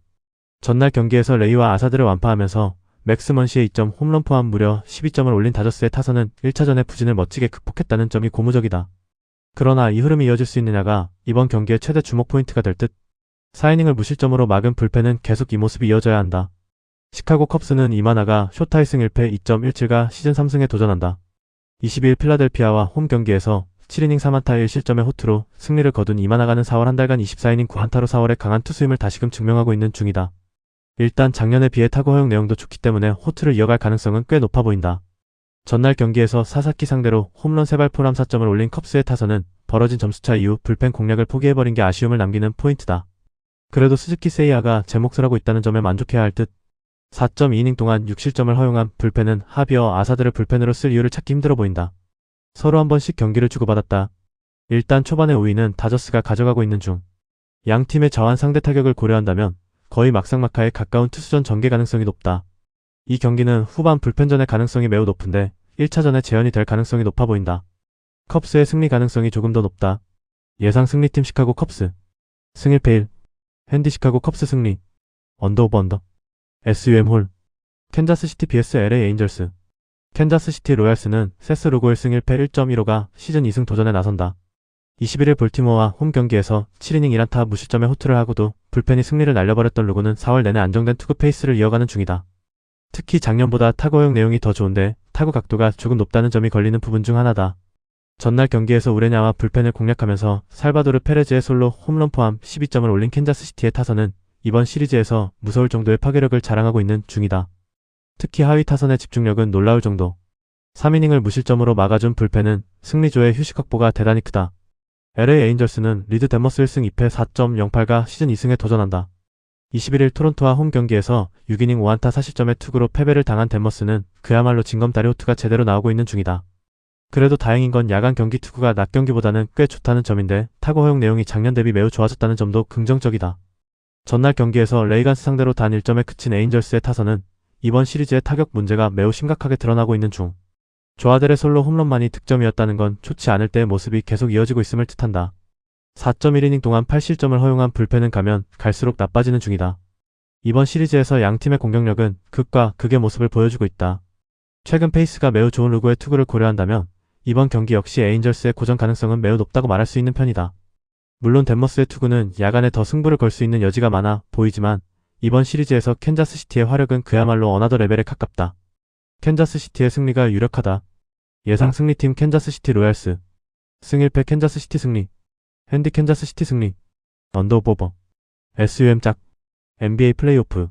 전날 경기에서 레이와 아사드를 완파하면서 맥스 먼시의 2점 홈런 포함 무려 12점을 올린 다저스의 타선은 1차전의 부진을 멋지게 극복했다는 점이 고무적이다. 그러나 이 흐름이 이어질 수 있느냐가 이번 경기의 최대 주목 포인트가 될 듯. 4이닝을 무실점으로 막은 불펜은 계속 이 모습이 이어져야 한다. 시카고 컵스는 이마나가 쇼타이 승 1패 2.17가 시즌 3승에 도전한다. 22일 필라델피아와 홈 경기에서 7이닝 3안타 1실점의 호투로 승리를 거둔 이마나가는 4월 한 달간 24이닝 9안타로 4월의 강한 투수임을 다시금 증명하고 있는 중이다. 일단 작년에 비해 타구 허용 내용도 좋기 때문에 호투를 이어갈 가능성은 꽤 높아 보인다. 전날 경기에서 사사키 상대로 홈런 3발 포함 4점을 올린 컵스의 타선은 벌어진 점수차 이후 불펜 공략을 포기해버린 게 아쉬움을 남기는 포인트다. 그래도 스즈키 세이야가 제 몫을 하고 있다는 점에 만족해야 할 듯. 4.2이닝 동안 6실점을 허용한 불펜은 하비어 아사드를 불펜으로 쓸 이유를 찾기 힘들어 보인다. 서로 한 번씩 경기를 주고받았다. 일단 초반의 5위는 다저스가 가져가고 있는 중. 양 팀의 저한 상대 타격을 고려한다면 거의 막상막하에 가까운 투수전 전개 가능성이 높다. 이 경기는 후반 불펜전의 가능성이 매우 높은데 1차전에 재현이 될 가능성이 높아 보인다. 컵스의 승리 가능성이 조금 더 높다. 예상 승리팀 시카고 컵스. 승 1패 1. 핸디 시카고 컵스 승리. 언더 오버 언더. SUM 홀. 캔자스시티 vs LA 에인절스. 캔자스시티 로얄스는 세스 루고 1승 1패 1.15가 시즌 2승 도전에 나선다. 21일 볼티모어와 홈 경기에서 7이닝 1안타 무실점의 호투를 하고도 불펜이 승리를 날려버렸던 루고는 4월 내내 안정된 투구 페이스를 이어가는 중이다. 특히 작년보다 타구 허용 내용이 더 좋은데 타구 각도가 조금 높다는 점이 걸리는 부분 중 하나다. 전날 경기에서 우레냐와 불펜을 공략하면서 살바도르 페레즈의 솔로 홈런 포함 12점을 올린 캔자스시티의 타선은 이번 시리즈에서 무서울 정도의 파괴력을 자랑하고 있는 중이다. 특히 하위 타선의 집중력은 놀라울 정도. 3이닝을 무실점으로 막아준 불펜은 승리조의 휴식 확보가 대단히 크다. LA 에인절스는 리드 덴머스 1승 2패 4.08가 시즌 2승에 도전한다. 21일 토론토와 홈 경기에서 6이닝 5안타 4실점의 투구로 패배를 당한 덴머스는 그야말로 징검다리 호투가 제대로 나오고 있는 중이다. 그래도 다행인 건 야간 경기 투구가 낮 경기보다는 꽤 좋다는 점인데 타구 허용 내용이 작년 대비 매우 좋아졌다는 점도 긍정적이다. 전날 경기에서 레이간스 상대로 단 1점에 그친 에인절스의 타선은 이번 시리즈의 타격 문제가 매우 심각하게 드러나고 있는 중. 조아델의 솔로 홈런만이 득점이었다는 건 좋지 않을 때의 모습이 계속 이어지고 있음을 뜻한다. 4.1이닝 동안 8실점을 허용한 불펜은 가면 갈수록 나빠지는 중이다. 이번 시리즈에서 양팀의 공격력은 극과 극의 모습을 보여주고 있다. 최근 페이스가 매우 좋은 루고의 투구를 고려한다면 이번 경기 역시 에인절스의 고전 가능성은 매우 높다고 말할 수 있는 편이다. 물론 덴머스의 투구는 야간에 더 승부를 걸 수 있는 여지가 많아 보이지만 이번 시리즈에서 캔자스시티의 화력은 그야말로 어나더 레벨에 가깝다. 캔자스시티의 승리가 유력하다. 예상 승리팀 캔자스시티 로얄스. 승 1패 캔자스시티 승리. 핸디 캔자스시티 승리. 언더 오버. SUM 짝. NBA 플레이오프.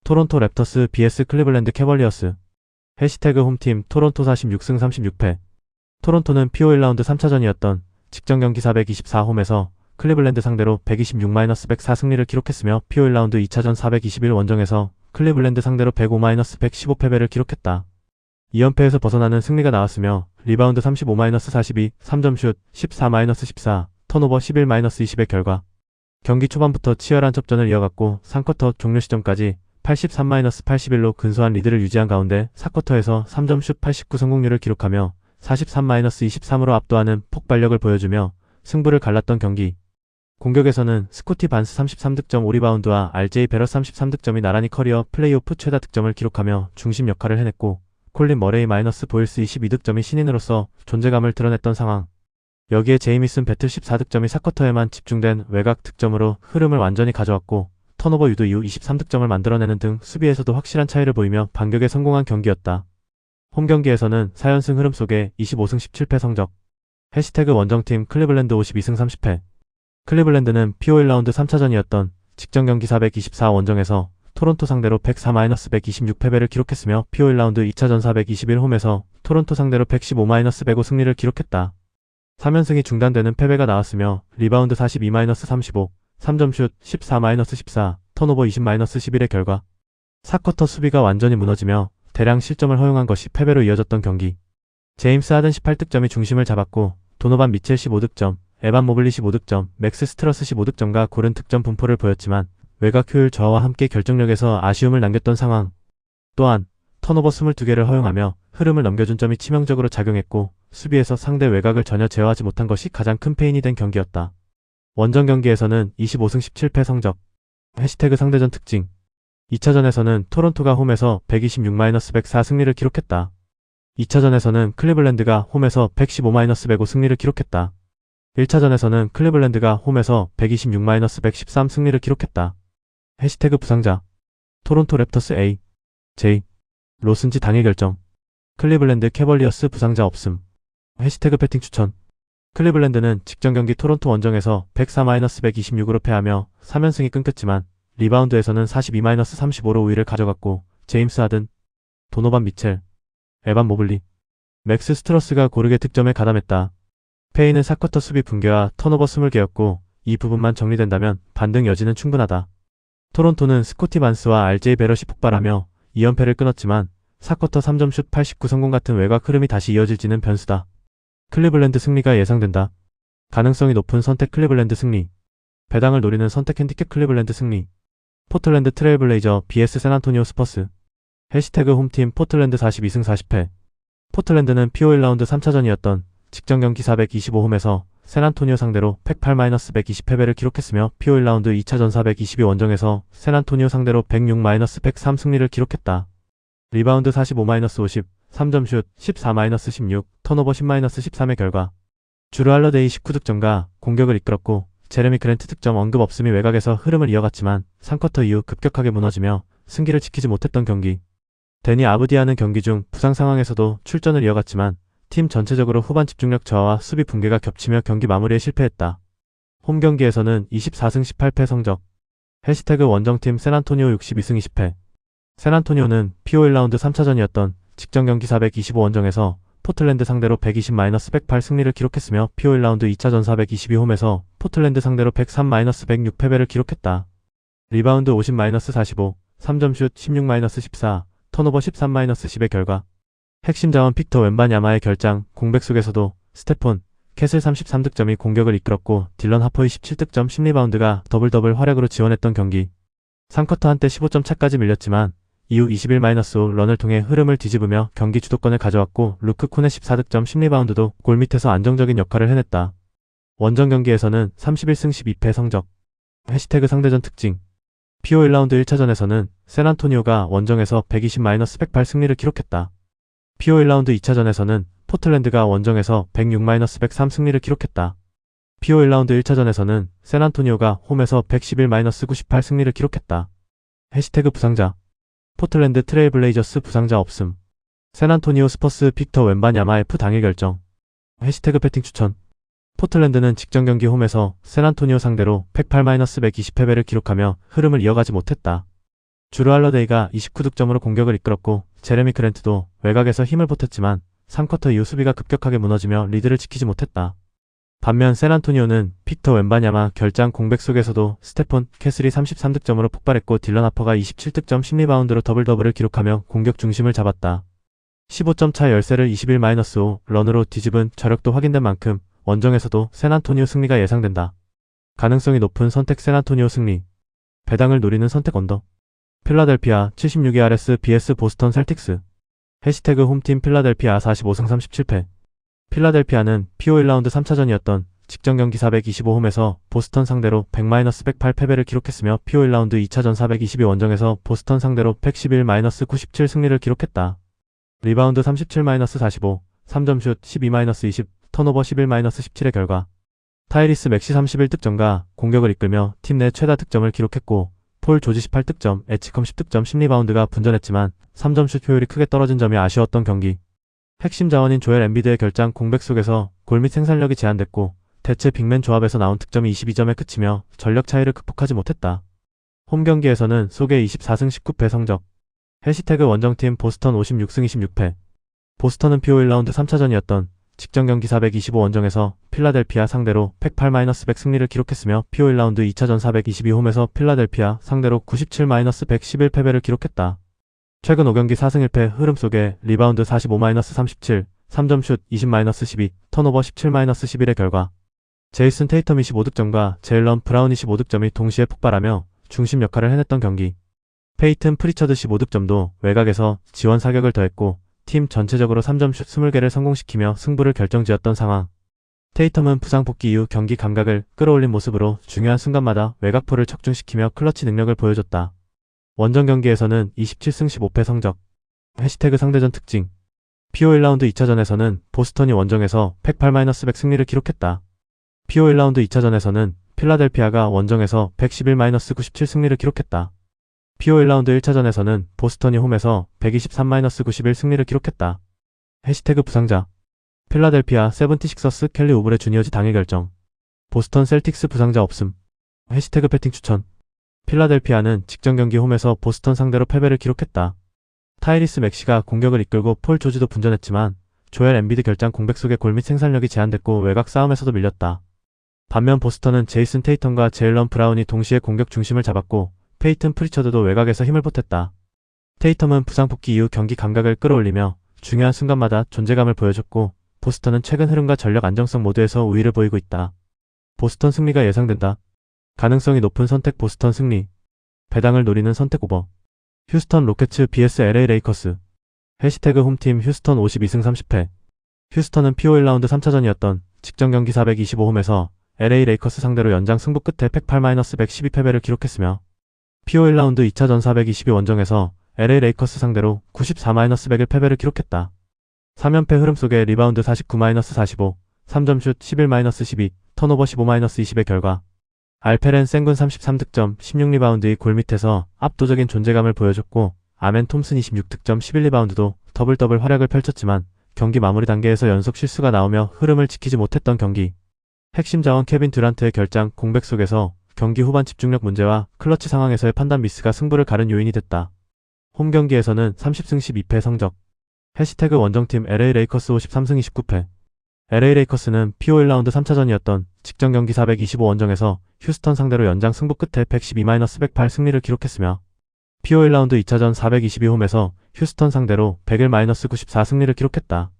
토론토 랩터스 vs 클리블랜드 캐벌리어스. 해시태그 홈팀 토론토 46승 36패. 토론토는 PO1라운드 3차전이었던 직전 경기 424홈에서 클리블랜드 상대로 126-104 승리를 기록했으며 PO1라운드 2차전 421 원정에서 클리블랜드 상대로 105-115 패배를 기록했다. 2연패에서 벗어나는 승리가 나왔으며 리바운드 35-42, 3점슛 14-14, 턴오버 11-20의 결과 경기 초반부터 치열한 접전을 이어갔고 3쿼터 종료 시점까지 83-81로 근소한 리드를 유지한 가운데 4쿼터에서 3점슛 89 성공률을 기록하며 43-23으로 압도하는 폭발력을 보여주며 승부를 갈랐던 경기. 공격에서는 스코티 반스 33득점 5리바운드와 RJ 베럿 33득점이 나란히 커리어 플레이오프 최다 득점을 기록하며 중심 역할을 해냈고 콜린 머레이 보일스 22득점이 신인으로서 존재감을 드러냈던 상황. 여기에 제이미슨 배틀 14득점이 4쿼터에만 집중된 외곽 득점으로 흐름을 완전히 가져왔고 턴오버 유도 이후 23득점을 만들어내는 등 수비에서도 확실한 차이를 보이며 반격에 성공한 경기였다. 홈 경기에서는 4연승 흐름 속에 25승 17패 성적. 해시태그 원정팀 클리블랜드 52승 30패. 클리블랜드는 PO1라운드 3차전이었던 직전 경기 424 원정에서 토론토 상대로 104-126 패배를 기록했으며 PO1라운드 2차전 421 홈에서 토론토 상대로 115-105 승리를 기록했다. 3연승이 중단되는 패배가 나왔으며 리바운드 42-35, 3점슛 14-14, 턴오버 20-11의 결과 4쿼터 수비가 완전히 무너지며 대량 실점을 허용한 것이 패배로 이어졌던 경기. 제임스 하든 18득점이 중심을 잡았고 도노반 미첼 15득점, 에반 모블리 15득점, 맥스 스트러스 15득점과 고른 득점 분포를 보였지만 외곽 효율 저하와 함께 결정력에서 아쉬움을 남겼던 상황. 또한 턴오버 22개를 허용하며 흐름을 넘겨준 점이 치명적으로 작용했고 수비에서 상대 외곽을 전혀 제어하지 못한 것이 가장 큰 페인이 된 경기였다. 원정 경기에서는 25승 17패 성적. 해시태그 상대전 특징. 2차전에서는 토론토가 홈에서 126-104 승리를 기록했다. 2차전에서는 클리블랜드가 홈에서 115-105 승리를 기록했다. 1차전에서는 클리블랜드가 홈에서 126-113 승리를 기록했다. 해시태그 부상자. 토론토 랩터스 A, J, 로슨지 당일 결정. 클리블랜드 캐벌리어스 부상자 없음. 해시태그 배팅 추천. 클리블랜드는 직전 경기 토론토 원정에서 104-126으로 패하며 3연승이 끊겼지만 리바운드에서는 42-35로 우위를 가져갔고 제임스 하든, 도노반 미첼, 에반 모블리, 맥스 스트러스가 고르게 득점에 가담했다. 페이는 4쿼터 수비 붕괴와 턴오버 20개였고 이 부분만 정리된다면 반등 여지는 충분하다. 토론토는 스코티 반스와 RJ 베럿이 폭발하며 2연패를 끊었지만 4쿼터 3점슛 89 성공 같은 외곽 흐름이 다시 이어질지는 변수다. 클리블랜드 승리가 예상된다. 가능성이 높은 선택 클리블랜드 승리. 배당을 노리는 선택 핸디캡 클리블랜드 승리. 포틀랜드 트레일블레이저 vs 샌안토니오 스퍼스. 해시태그 홈팀 포틀랜드 42승 40패. 포틀랜드는 PO1라운드 3차전이었던 직전 경기 425홈에서 샌안토니오 상대로 108-120 패배를 기록했으며 PO1라운드 2차전 422 원정에서 샌안토니오 상대로 106-103 승리를 기록했다. 리바운드 45-50, 3점슛 14-16, 턴오버 10-13의 결과 주루 할러데이 19득점과 공격을 이끌었고 제레미 그랜트 득점 언급 없음이 외곽에서 흐름을 이어갔지만 3쿼터 이후 급격하게 무너지며 승기를 지키지 못했던 경기. 데니 아브디아는 경기 중 부상 상황에서도 출전을 이어갔지만 팀 전체적으로 후반 집중력 저하와 수비 붕괴가 겹치며 경기 마무리에 실패했다. 홈 경기에서는 24승 18패 성적. 해시태그 원정팀 샌안토니오 62승 20패. 샌안토니오는 PO1라운드 3차전이었던 직전 경기 425 원정에서 포틀랜드 상대로 120-108 승리를 기록했으며 PO1라운드 2차전 422홈에서 포틀랜드 상대로 103-106 패배를 기록했다. 리바운드 50-45, 3점슛 16-14, 턴오버 13-10의 결과 핵심 자원 빅터 웬바냐마의 결장, 공백 속에서도 스테폰, 캐슬 33득점이 공격을 이끌었고 딜런 하퍼의 17득점 10리바운드가 더블 활약으로 지원했던 경기. 3쿼터 한때 15점 차까지 밀렸지만 이후 21-5 런을 통해 흐름을 뒤집으며 경기 주도권을 가져왔고 루크 콘의 14득점 10리바운드도 골 밑에서 안정적인 역할을 해냈다. 원정 경기에서는 31승 12패 성적. 해시태그 상대전 특징. PO1라운드 1차전에서는 샌안토니오가 원정에서 120-108 승리를 기록했다. PO1라운드 2차전에서는 포틀랜드가 원정에서 106-103 승리를 기록했다. PO1라운드 1차전에서는 샌안토니오가 홈에서 111-98 승리를 기록했다. 해시태그 부상자. 포틀랜드 트레일블레이저스 부상자 없음. 샌안토니오 스퍼스 빅터 웬바냐마 F 당일 결정. 해시태그 배팅 추천. 포틀랜드는 직전 경기 홈에서 샌안토니오 상대로 108-120 패배를 기록하며 흐름을 이어가지 못했다. 주루 할러데이가 29득점으로 공격을 이끌었고 제레미 그랜트도 외곽에서 힘을 보탰지만 3쿼터 이후 수비가 급격하게 무너지며 리드를 지키지 못했다. 반면 샌안토니오는 빅터 웬바냐마 결장 공백 속에서도 스테폰 캐슬이 33득점으로 폭발했고 딜런 하퍼가 27득점 10리바운드로 더블더블을 기록하며 공격 중심을 잡았다. 15점 차 열세를 21-5 런으로 뒤집은 저력도 확인된 만큼 원정에서도 샌안토니오 승리가 예상된다. 가능성이 높은 선택 샌안토니오 승리. 배당을 노리는 선택 언더. 필라델피아 76-RS vs 보스턴 셀틱스. 해시태그 홈팀 필라델피아 45승 37패. 필라델피아는 PO 1라운드 3차전이었던 직전 경기 425홈에서 보스턴 상대로 100-108 패배를 기록했으며 PO 1라운드 2차전 422 원정에서 보스턴 상대로 111-97 승리를 기록했다. 리바운드 37-45, 3점슛 12-20, 턴오버 11-17의 결과 타이리스 맥시 31득점과 공격을 이끌며 팀 내 최다 득점을 기록했고 폴 조지 18득점, 에치컴 10득점 10리바운드가 분전했지만 3점슛 효율이 크게 떨어진 점이 아쉬웠던 경기. 핵심 자원인 조엘 엠비드의 결장 공백 속에서 골밑 생산력이 제한됐고 대체 빅맨 조합에서 나온 득점이 22점에 그치며 전력 차이를 극복하지 못했다. 홈 경기에서는 소개 24승 19패 성적. 해시태그 원정팀 보스턴 56승 26패. 보스턴은 PO 1라운드 3차전이었던 직전 경기 425 원정에서 필라델피아 상대로 108-100 승리를 기록했으며 PO 1라운드 2차전 422홈에서 필라델피아 상대로 97-111 패배를 기록했다. 최근 5경기 4승 1패 흐름 속에 리바운드 45-37, 3점슛 20-12, 턴오버 17-11의 결과 제이슨 테이텀 25득점과 제일런 브라운 25득점이 동시에 폭발하며 중심 역할을 해냈던 경기. 페이튼 프리처드 15득점도 외곽에서 지원 사격을 더했고 팀 전체적으로 3점슛 20개를 성공시키며 승부를 결정지었던 상황. 테이텀은 부상 복귀 이후 경기 감각을 끌어올린 모습으로 중요한 순간마다 외곽포를 적중시키며 클러치 능력을 보여줬다. 원정 경기에서는 27승 15패 성적. 해시태그 상대전 특징. PO 1라운드 2차전에서는 보스턴이 원정에서 108-100 승리를 기록했다. PO 1라운드 2차전에서는 필라델피아가 원정에서 111-97 승리를 기록했다. PO 1라운드 1차전에서는 보스턴이 홈에서 123-91 승리를 기록했다. 해시태그 부상자. 필라델피아 세븐티식서스 켈리 오브레 주니어지 당일 결정. 보스턴 셀틱스 부상자 없음. 해시태그 배팅 추천. 필라델피아는 직전 경기 홈에서 보스턴 상대로 패배를 기록했다. 타이리스 맥시가 공격을 이끌고 폴 조지도 분전했지만 조엘 엠비드 결장 공백 속에 골밑 생산력이 제한됐고 외곽 싸움에서도 밀렸다. 반면 보스턴은 제이슨 테이텀과 제일런 브라운이 동시에 공격 중심을 잡았고 페이튼 프리처드도 외곽에서 힘을 보탰다. 테이텀은 부상 복귀 이후 경기 감각을 끌어올리며 중요한 순간마다 존재감을 보여줬고 보스턴은 최근 흐름과 전력 안정성 모두에서 우위를 보이고 있다. 보스턴 승리가 예상된다. 가능성이 높은 선택 보스턴 승리. 배당을 노리는 선택 오버. 휴스턴 로켓츠 vs LA 레이커스. 해시태그 홈팀 휴스턴 52승 30패. 휴스턴은 PO 1라운드 3차전이었던 직전 경기 425홈에서 LA 레이커스 상대로 연장 승부 끝에 108-112 패배를 기록했으며 PO 1라운드 2차전 422 원정에서 LA 레이커스 상대로 94-101 패배를 기록했다. 3연패 흐름 속에 리바운드 49-45, 3점슛 11-12, 턴오버 15-20의 결과 알페렌 센군 33득점 16리바운드의 골밑에서 압도적인 존재감을 보여줬고 아멘 톰슨 26득점 11리바운드도 더블더블 활약을 펼쳤지만 경기 마무리 단계에서 연속 실수가 나오며 흐름을 지키지 못했던 경기. 핵심 자원 케빈 듀란트의 결장 공백 속에서 경기 후반 집중력 문제와 클러치 상황에서의 판단 미스가 승부를 가른 요인이 됐다. 홈 경기에서는 30승 12패 성적. 해시태그 원정팀 LA 레이커스 53승 29패. LA 레이커스는 PO 1라운드 3차전이었던 직전 경기 425 원정에서 휴스턴 상대로 연장 승부 끝에 112-108 승리를 기록했으며 PO 1라운드 2차전 422홈에서 휴스턴 상대로 101-94 승리를 기록했다.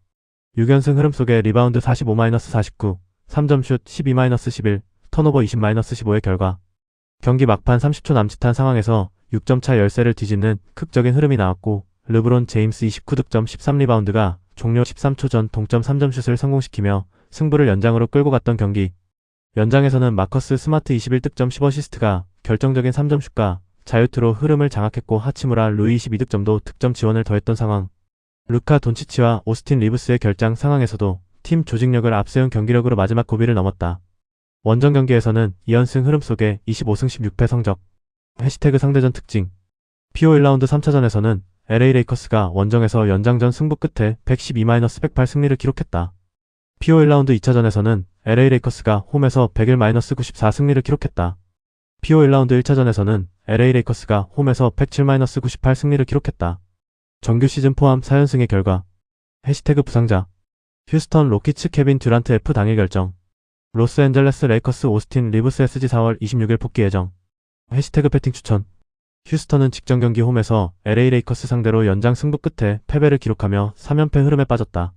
6연승 흐름 속에 리바운드 45-49, 3점슛 12-11, 턴오버 20-15의 결과 경기 막판 30초 남짓한 상황에서 6점차 열세를 뒤집는 극적인 흐름이 나왔고 르브론 제임스 29득점 13리바운드가 종료 13초 전 동점 3점슛을 성공시키며 승부를 연장으로 끌고 갔던 경기. 연장에서는 마커스 스마트 21득점 10어시스트가 결정적인 3점슛과 자유투로 흐름을 장악했고 하치무라 루이 22득점도 득점 지원을 더했던 상황. 루카 돈치치와 오스틴 리브스의 결장 상황에서도 팀 조직력을 앞세운 경기력으로 마지막 고비를 넘었다. 원정 경기에서는 2연승 흐름 속에 25승 16패 성적. 해시태그 상대전 특징. PO 1라운드 3차전에서는 LA 레이커스가 원정에서 연장전 승부 끝에 112-108 승리를 기록했다. PO 1라운드 2차전에서는 LA 레이커스가 홈에서 101-94 승리를 기록했다. PO 1라운드 1차전에서는 LA 레이커스가 홈에서 107-98 승리를 기록했다. 정규 시즌 포함 4연승의 결과 해시태그 부상자. 휴스턴 로키츠 케빈 듀란트 F 당일 결정. 로스앤젤레스 레이커스 오스틴 리브스 SG 4월 26일 복귀 예정. 해시태그 배팅 추천. 휴스턴은 직전 경기 홈에서 LA 레이커스 상대로 연장 승부 끝에 패배를 기록하며 3연패 흐름에 빠졌다.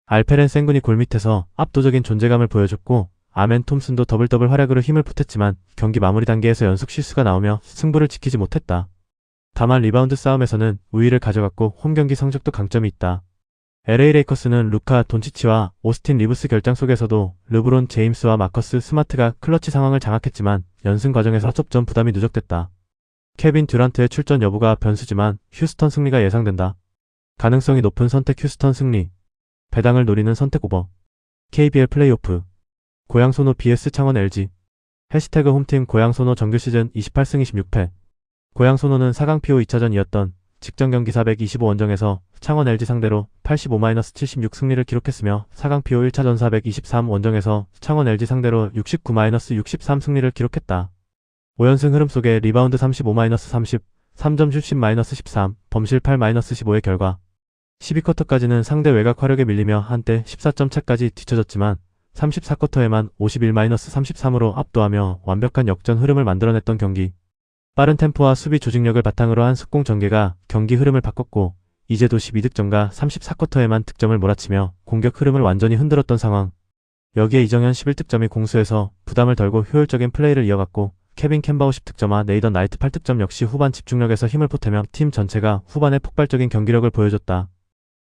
알페렌 생군이 골밑에서 압도적인 존재감을 보여줬고 아멘 톰슨도 더블 활약으로 힘을 보탰지만 경기 마무리 단계에서 연속 실수가 나오며 승부를 지키지 못했다. 다만 리바운드 싸움에서는 우위를 가져갔고 홈경기 성적도 강점이 있다. LA 레이커스는 루카 돈치치와 오스틴 리브스 결장 속에서도 르브론 제임스와 마커스 스마트가 클러치 상황을 장악했지만 연승 과정에서 합접전 부담이 누적됐다. 케빈 듀란트의 출전 여부가 변수지만 휴스턴 승리가 예상된다. 가능성이 높은 선택 휴스턴 승리. 배당을 노리는 선택 오버. KBL 플레이오프. 고양소노 vs 창원 LG. 해시태그 홈팀 고양소노 정규 시즌 28승 26패. 고양소노는 4강 PO 2차전이었던 직전 경기 425원정에서 창원 LG 상대로 85-76 승리를 기록했으며 4강 PO 1차전 423원정에서 창원 LG 상대로 69-63 승리를 기록했다. 5연승 흐름 속에 리바운드 35-30, 3점 슛 10-13, 범실 8-15의 결과 12쿼터까지는 상대 외곽 화력에 밀리며 한때 14점 차까지 뒤쳐졌지만 34쿼터에만 51-33으로 압도하며 완벽한 역전 흐름을 만들어냈던 경기. 빠른 템포와 수비 조직력을 바탕으로 한 속공 전개가 경기 흐름을 바꿨고 이제도 12득점과 34쿼터에만 득점을 몰아치며 공격 흐름을 완전히 흔들었던 상황. 여기에 이정현 11득점이 공수에서 부담을 덜고 효율적인 플레이를 이어갔고 케빈 캠바우 10득점과 네이던 나이트 8득점 역시 후반 집중력에서 힘을 보태며 팀 전체가 후반에 폭발적인 경기력을 보여줬다.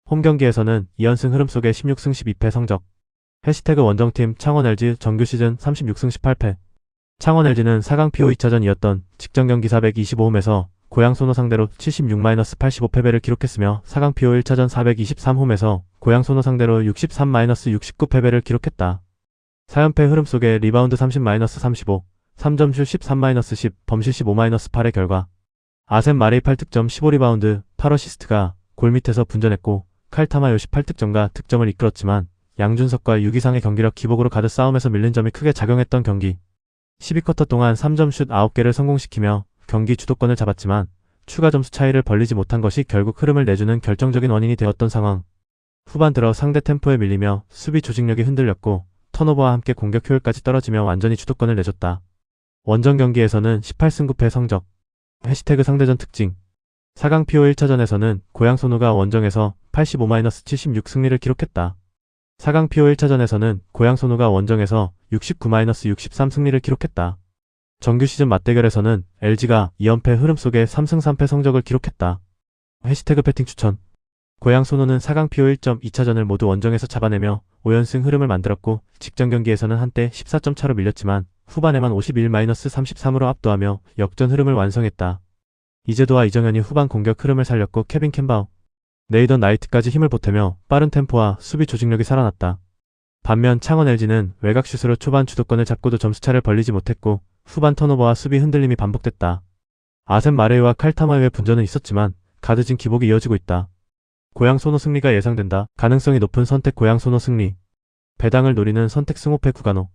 홈 경기에서는 2연승 흐름 속에 16승 12패 성적. 해시태그 원정팀 창원 LG 정규 시즌 36승 18패. 창원 LG는 4강 PO 2차전이었던 직전 경기 425홈에서 고양소노 상대로 76-85 패배를 기록했으며 4강 PO 1차전 423홈에서 고양소노 상대로 63-69 패배를 기록했다. 4연패 흐름 속에 리바운드 30-35, 3점 슛 13-10, 범실 15-8의 결과 아셈 마레이 8득점 15리바운드 8어시스트가 골밑에서 분전했고 칼타마 요시 8득점과 득점을 이끌었지만 양준석과 유기상의 경기력 기복으로 가드 싸움에서 밀린 점이 크게 작용했던 경기. 12쿼터 동안 3점 슛 9개를 성공시키며 경기 주도권을 잡았지만 추가 점수 차이를 벌리지 못한 것이 결국 흐름을 내주는 결정적인 원인이 되었던 상황. 후반 들어 상대 템포에 밀리며 수비 조직력이 흔들렸고 턴오버와 함께 공격 효율까지 떨어지며 완전히 주도권을 내줬다. 원정 경기에서는 18승 9패 성적. 해시태그 상대전 특징. 4강 PO 1차전에서는 고양소노가 원정에서 85-76 승리를 기록했다. 4강 PO 1차전에서는 고양소노가 원정에서 69-63 승리를 기록했다. 정규 시즌 맞대결에서는 LG가 2연패 흐름 속에 3승 3패 성적을 기록했다. 해시태그 배팅 추천. 고양소노는 4강 PO 1점 2차전을 모두 원정에서 잡아내며 5연승 흐름을 만들었고 직전 경기에서는 한때 14점 차로 밀렸지만 후반에만 51-33으로 압도하며 역전 흐름을 완성했다. 이재도와 이정현이 후반 공격 흐름을 살렸고 케빈 캠바우, 네이던 나이트까지 힘을 보태며 빠른 템포와 수비 조직력이 살아났다. 반면 창원 LG는 외곽 슛으로 초반 주도권을 잡고도 점수차를 벌리지 못했고 후반 턴오버와 수비 흔들림이 반복됐다. 아셈 마레이와 칼타마의 분전은 있었지만 가드진 기복이 이어지고 있다. 고양소노 승리가 예상된다. 가능성이 높은 선택 고양소노 승리. 배당을 노리는 선택 승호패 구간호.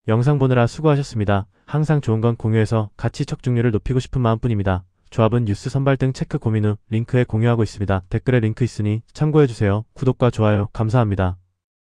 영상 보느라 수고하셨습니다. 항상 좋은 건 공유해서 가치 척중률을 높이고 싶은 마음뿐입니다. 조합은 뉴스 선발 등 체크 고민 후 링크에 공유하고 있습니다. 댓글에 링크 있으니 참고해주세요. 구독과 좋아요 감사합니다.